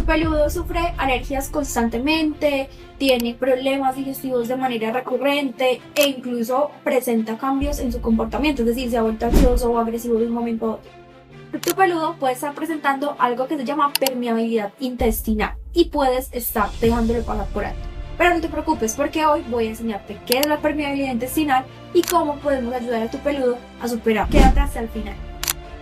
peludo sufre alergias constantemente, tiene problemas digestivos de manera recurrente e incluso presenta cambios en su comportamiento, es decir, se ha vuelto ansioso o agresivo de un momento a otro. Tu peludo puede estar presentando algo que se llama permeabilidad intestinal y puedes estar dejándolo pasar por alto. Pero no te preocupes porque hoy voy a enseñarte qué es la permeabilidad intestinal y cómo podemos ayudar a tu peludo a superar. Quédate hasta el final.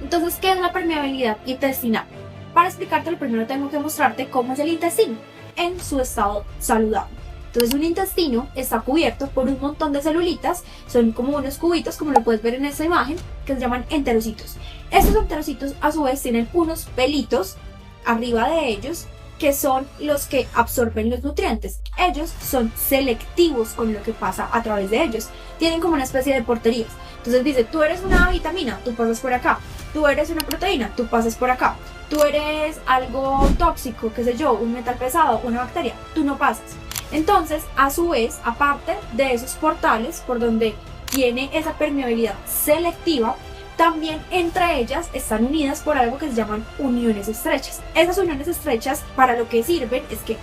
Entonces, ¿qué es la permeabilidad intestinal? Para explicártelo, primero tengo que mostrarte cómo es el intestino en su estado saludable. Entonces, un intestino está cubierto por un montón de celulitas, son como unos cubitos, como lo puedes ver en esta imagen, que se llaman enterocitos. Estos enterocitos, a su vez, tienen unos pelitos arriba de ellos, que son los que absorben los nutrientes. Ellos son selectivos con lo que pasa a través de ellos. Tienen como una especie de porterías. Entonces dice, tú eres una vitamina, tú pasas por acá. Tú eres una proteína, tú pasas por acá. Tú eres algo tóxico, qué sé yo, un metal pesado, una bacteria, tú no pasas. Entonces, a su vez, aparte de esos portales por donde tiene esa permeabilidad selectiva, también entre ellas están unidas por algo que se llaman uniones estrechas. Esas uniones estrechas para lo que sirven es que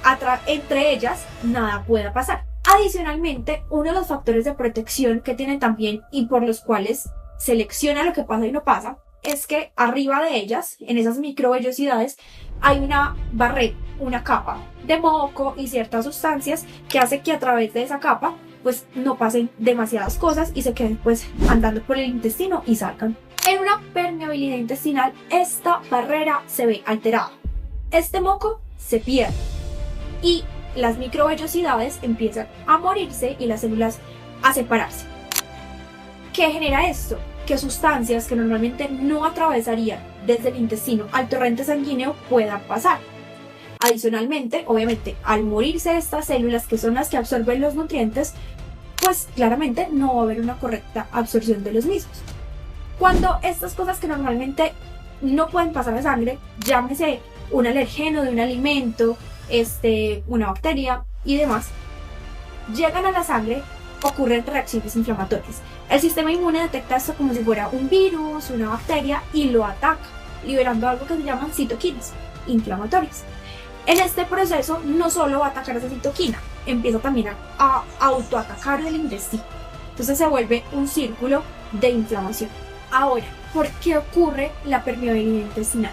entre ellas nada pueda pasar. Adicionalmente, uno de los factores de protección que tiene también y por los cuales selecciona lo que pasa y no pasa, es que arriba de ellas, en esas microvellosidades, hay una barrera, una capa de moco y ciertas sustancias que hace que a través de esa capa pues no pasen demasiadas cosas y se queden pues andando por el intestino y salgan. En una permeabilidad intestinal, esta barrera se ve alterada. Este moco se pierde y las microvellosidades empiezan a morirse y las células a separarse. ¿Qué genera esto? Que sustancias que normalmente no atravesarían desde el intestino al torrente sanguíneo puedan pasar. Adicionalmente, obviamente, al morirse estas células que son las que absorben los nutrientes, pues claramente no va a haber una correcta absorción de los mismos. Cuando estas cosas que normalmente no pueden pasar a sangre, llámese un alergeno de un alimento, una bacteria y demás, llegan a la sangre, ocurren reacciones inflamatorias. El sistema inmune detecta esto como si fuera un virus, una bacteria y lo ataca, liberando algo que se llaman citoquinas inflamatorias. En este proceso no solo va a atacar esa citoquina, empieza también a autoatacar el intestino. Entonces se vuelve un círculo de inflamación. Ahora, ¿por qué ocurre la permeabilidad intestinal?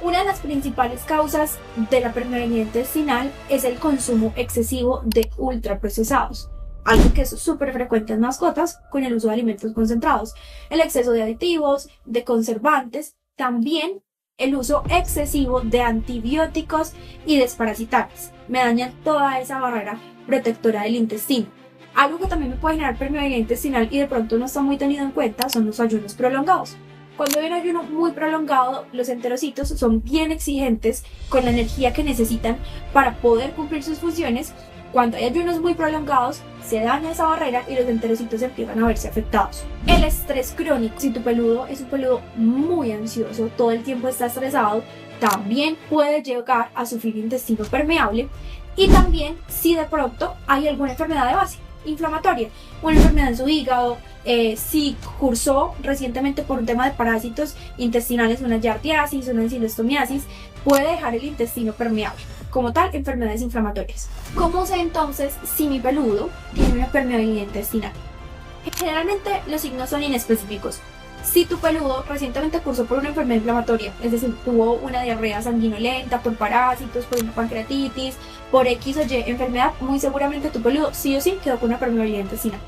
Una de las principales causas de la permeabilidad intestinal es el consumo excesivo de ultraprocesados. Algo que es súper frecuente en mascotas con el uso de alimentos concentrados, el exceso de aditivos, de conservantes, también el uso excesivo de antibióticos y desparasitantes. Me dañan toda esa barrera protectora del intestino. Algo que también me puede generar permeabilidad intestinal y de pronto no está muy tenido en cuenta son los ayunos prolongados. Cuando hay un ayuno muy prolongado, los enterocitos son bien exigentes con la energía que necesitan para poder cumplir sus funciones. Cuando hay ayunos muy prolongados, se daña esa barrera y los enterocitos empiezan a verse afectados. El estrés crónico, si tu peludo es un peludo muy ansioso, todo el tiempo está estresado, también puede llegar a sufrir intestino permeable. Y también si de pronto hay alguna enfermedad de base inflamatoria, una enfermedad en su hígado, si cursó recientemente por un tema de parásitos intestinales, una giardiasis, una encinostomiasis, puede dejar el intestino permeable. Como tal, enfermedades inflamatorias. ¿Cómo sé entonces si mi peludo tiene una permeabilidad intestinal? Generalmente los signos son inespecíficos. Si tu peludo recientemente cursó por una enfermedad inflamatoria, es decir, tuvo una diarrea sanguinolenta por parásitos, por una pancreatitis, por X o Y enfermedad, muy seguramente tu peludo sí o sí quedó con una permeabilidad intestinal.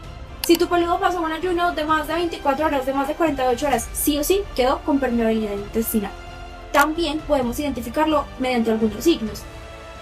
Si tu peludo pasó un ayuno de más de 24 horas, de más de 48 horas, sí o sí quedó con permeabilidad intestinal. También podemos identificarlo mediante algunos signos.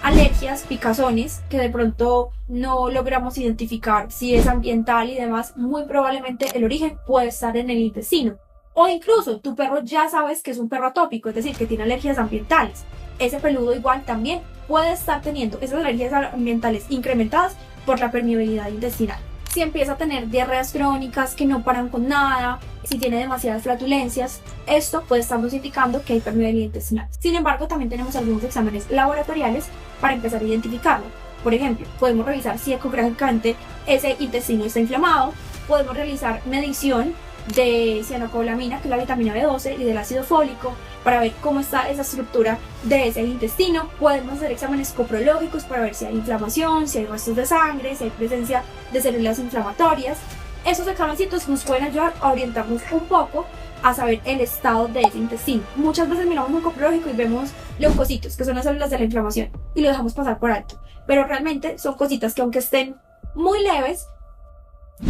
Alergias, picazones, que de pronto no logramos identificar si es ambiental y demás, muy probablemente el origen puede estar en el intestino. O incluso tu perro ya sabes que es un perro atópico, es decir, que tiene alergias ambientales. Ese peludo igual también puede estar teniendo esas alergias ambientales incrementadas por la permeabilidad intestinal. Si empieza a tener diarreas crónicas que no paran con nada, si tiene demasiadas flatulencias, esto puede estarnos indicando que hay permeabilidad intestinal. Sin embargo, también tenemos algunos exámenes laboratoriales para empezar a identificarlo. Por ejemplo, podemos revisar si ecográficamente ese intestino está inflamado, podemos realizar medición de cianocobalamina, que es la vitamina B12, y del ácido fólico, para ver cómo está esa estructura de ese intestino. Podemos hacer exámenes coprológicos para ver si hay inflamación, si hay restos de sangre, si hay presencia de células inflamatorias. Esos examencitos nos pueden ayudar a orientarnos un poco a saber el estado de ese intestino. Muchas veces miramos un coprológico y vemos leucocitos, que son las células de la inflamación, y lo dejamos pasar por alto. Pero realmente son cositas que, aunque estén muy leves,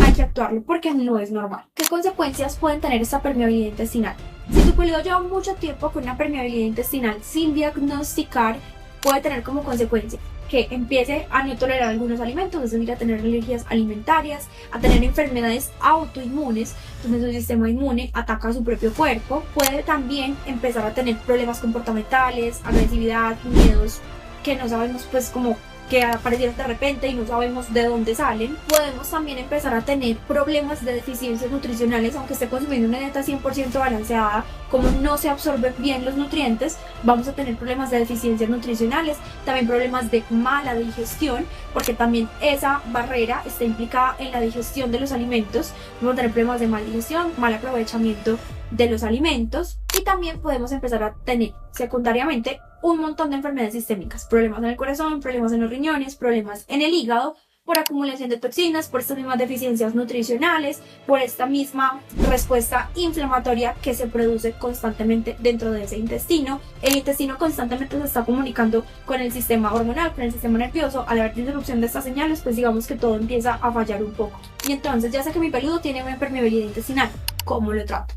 hay que actuarlo porque no es normal. ¿Qué consecuencias pueden tener esta permeabilidad intestinal? Si tu peludo lleva mucho tiempo con una permeabilidad intestinal sin diagnosticar, puede tener como consecuencia que empiece a no tolerar algunos alimentos, es decir, a tener alergias alimentarias, a tener enfermedades autoinmunes, donde su sistema inmune ataca a su propio cuerpo. Puede también empezar a tener problemas comportamentales, agresividad, miedos que no sabemos pues como que aparecieron de repente y no sabemos de dónde salen. Podemos también empezar a tener problemas de deficiencias nutricionales, aunque esté consumiendo una dieta 100% balanceada. Como no se absorben bien los nutrientes, vamos a tener problemas de deficiencias nutricionales, también problemas de mala digestión, porque también esa barrera está implicada en la digestión de los alimentos. Vamos a tener problemas de mala digestión, mal aprovechamiento de los alimentos, y también podemos empezar a tener secundariamente un montón de enfermedades sistémicas, problemas en el corazón, problemas en los riñones, problemas en el hígado, por acumulación de toxinas, por estas mismas deficiencias nutricionales, por esta misma respuesta inflamatoria que se produce constantemente dentro de ese intestino. El intestino constantemente se está comunicando con el sistema hormonal, con el sistema nervioso. Al haber interrupción de estas señales, pues digamos que todo empieza a fallar un poco. Y entonces, ya sé que mi peludo tiene una permeabilidad intestinal, ¿cómo lo trato?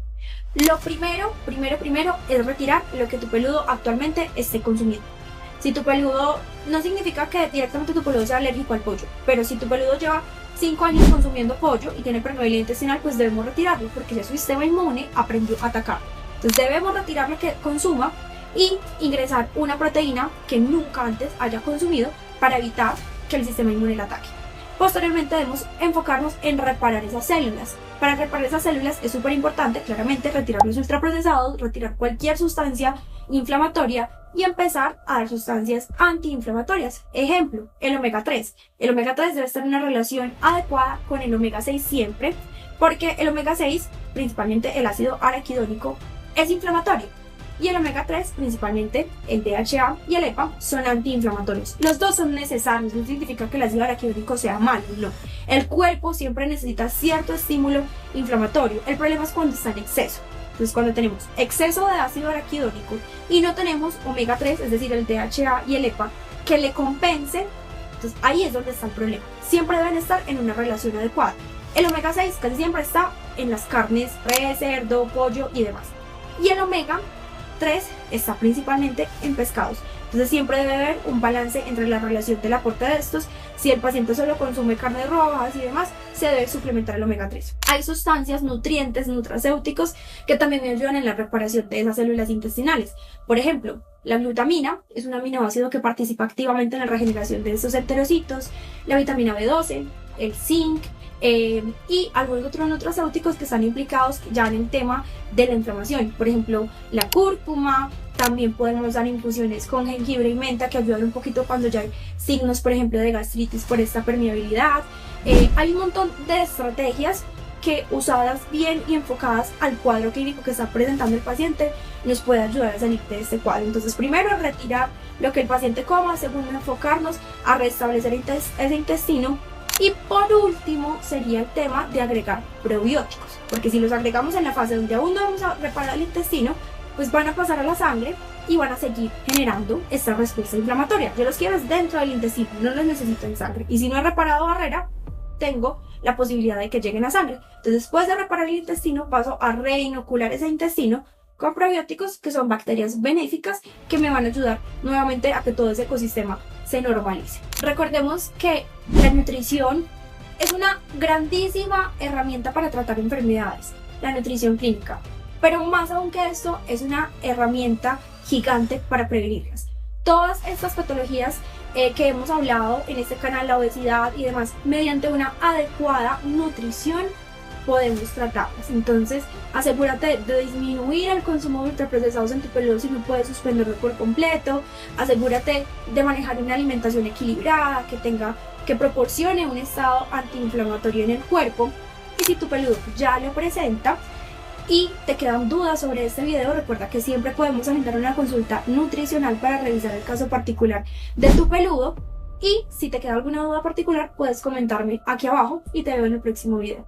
Lo primero es retirar lo que tu peludo actualmente esté consumiendo. Si tu peludo, no significa que directamente tu peludo sea alérgico al pollo, pero si tu peludo lleva 5 años consumiendo pollo y tiene permeabilidad intestinal, pues debemos retirarlo porque ya su sistema inmune aprendió a atacar. Entonces debemos retirar lo que consuma y ingresar una proteína que nunca antes haya consumido para evitar que el sistema inmune la ataque. Posteriormente debemos enfocarnos en reparar esas células. Para reparar esas células es súper importante, claramente, retirar los ultraprocesados, retirar cualquier sustancia inflamatoria y empezar a dar sustancias antiinflamatorias. Ejemplo, el omega 3. El omega 3 debe estar en una relación adecuada con el omega 6 siempre, porque el omega 6, principalmente el ácido araquidónico, es inflamatorio. Y el omega 3, principalmente el DHA y el EPA, son antiinflamatorios. Los dos son necesarios, no significa que el ácido araquidónico sea malo, no. El cuerpo siempre necesita cierto estímulo inflamatorio. El problema es cuando está en exceso. Entonces, cuando tenemos exceso de ácido araquidónico y no tenemos omega 3, es decir, el DHA y el EPA, que le compense, entonces ahí es donde está el problema. Siempre deben estar en una relación adecuada. El omega 6 casi siempre está en las carnes, res, cerdo, pollo y demás. Y el omega 3 está principalmente en pescados. Entonces siempre debe haber un balance entre la relación del aporte de estos. Si el paciente solo consume carnes rojas y demás, se debe suplementar el omega 3. Hay sustancias, nutrientes, nutracéuticos que también me ayudan en la reparación de esas células intestinales. Por ejemplo, la glutamina es un aminoácido que participa activamente en la regeneración de estos enterocitos. La vitamina B12, el zinc, y algunos otros nutracéuticos que están implicados ya en el tema de la inflamación. Por ejemplo, la cúrcuma. También podemos dar infusiones con jengibre y menta que ayudan un poquito cuando ya hay signos, por ejemplo, de gastritis por esta permeabilidad. Hay un montón de estrategias que, usadas bien y enfocadas al cuadro clínico que está presentando el paciente, nos puede ayudar a salir de este cuadro. Entonces, primero, retirar lo que el paciente coma. Segundo, enfocarnos a restablecer ese intestino. Y por último sería el tema de agregar probióticos, porque si los agregamos en la fase donde aún no vamos a reparar el intestino, pues van a pasar a la sangre y van a seguir generando esta respuesta inflamatoria. Yo los quiero dentro del intestino, no los necesito en sangre. Y si no he reparado barrera, tengo la posibilidad de que lleguen a sangre. Entonces, después de reparar el intestino, paso a reinocular ese intestino con probióticos, que son bacterias benéficas que me van a ayudar nuevamente a que todo ese ecosistema se normalice. Recordemos que la nutrición es una grandísima herramienta para tratar enfermedades, la nutrición clínica, pero más aún que esto, es una herramienta gigante para prevenirlas. Todas estas patologías que hemos hablado en este canal, la obesidad y demás, mediante una adecuada nutrición podemos tratarlas. Entonces, asegúrate de disminuir el consumo de ultraprocesados en tu peludo si no puedes suspenderlo por completo. Asegúrate de manejar una alimentación equilibrada que proporcione un estado antiinflamatorio en el cuerpo. Y si tu peludo ya lo presenta y te quedan dudas sobre este video, recuerda que siempre podemos agendar una consulta nutricional para revisar el caso particular de tu peludo. Y si te queda alguna duda particular, puedes comentarme aquí abajo y te veo en el próximo video.